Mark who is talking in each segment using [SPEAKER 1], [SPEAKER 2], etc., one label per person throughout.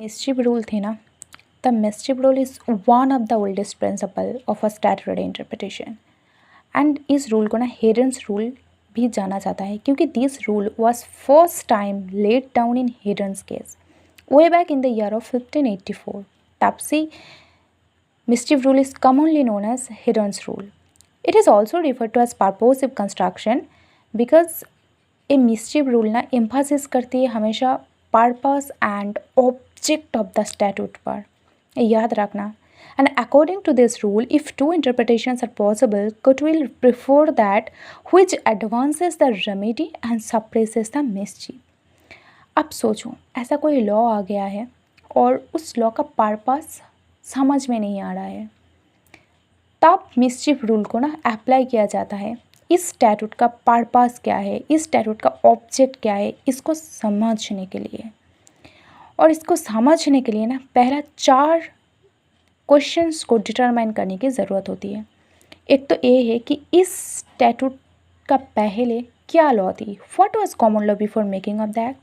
[SPEAKER 1] Mischief rule थी ना, the mischief rule is one of the oldest principle of a statutory interpretation. And इस rule को ना Heydon's rule भी जाना जाता है क्योंकि this rule was first time laid down in Heydon's case way back in the year of 1584। तब से mischief rule is commonly known as Heydon's rule. It is also refer to as purposive construction because a mischief rule ना एम्फासिस करती है हमेशा purpose and object of the statute पर, याद रखना। And according to this rule, if two interpretations are possible, court will prefer that which advances the remedy and suppresses the mischief. अब सोचो ऐसा कोई लॉ आ गया है और उस लॉ का पर्पस समझ में नहीं आ रहा है, तब मिस्चिफ रूल को ना अप्लाई किया जाता है। इस स्टैट्यूट का पर्पस क्या है, इस स्टैट्यूट का ऑब्जेक्ट क्या है, इसको समझने के लिए। और इसको समझने के लिए ना पहला 4 क्वेश्चंस को डिटरमाइन करने की ज़रूरत होती है। एक तो ये है कि इस स्टैट्यूट का पहले क्या लॉ थी, what was common law before making of the act,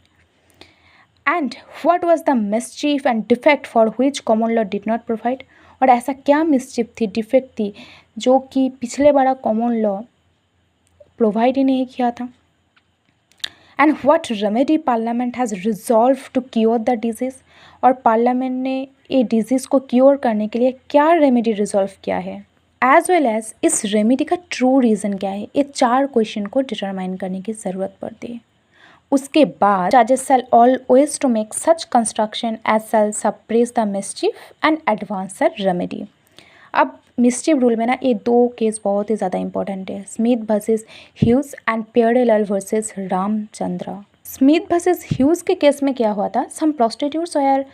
[SPEAKER 1] and what was the mischief and defect for which common law did not provide. और ऐसा क्या मिसचीफ थी, डिफेक्ट थी जो कि पिछले बड़ा कॉमन लॉ प्रोवाइड ही नहीं किया था। And what remedy parliament has resolve to cure the disease, और पार्लियामेंट ने ये डिजीज़ को क्योर करने के लिए क्या रेमेडी रिजॉल्व किया है, एज वेल एज इस रेमेडी का ट्रू रीज़न क्या है। ये 4 क्वेश्चन को डिटरमाइन करने की ज़रूरत पड़ती है। उसके बाद जजेस shall always to make such construction as shall suppress the mischief and advance the remedy. अब मिसचीफ रूल में ना ये 2 केस बहुत ही ज़्यादा इंपॉर्टेंट है, Smith versus Hughes and Pyarelal versus Ramchandra. Smith versus Hughes के केस में क्या हुआ था, some prostitutes are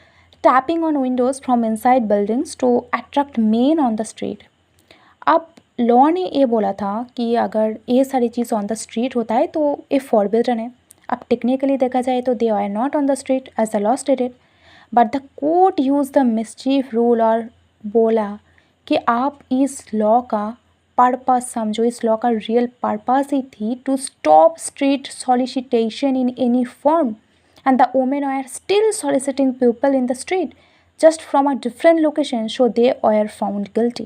[SPEAKER 1] tapping on windows from inside buildings to attract men on the street. अब लॉ ने ये बोला था कि अगर ये सारी चीज़ ऑन द स्ट्रीट होता है तो ये फॉरबिडन है। अब टेक्निकली देखा जाए तो they are not on the street as the law stated, but the court use the mischief rule और बोला कि आप इस लॉ का पर्पस समझो, इस लॉ का रियल पर्पस ही थी to stop street solicitation in any form, and the women are still soliciting people in the street just from a different location, so they are found guilty.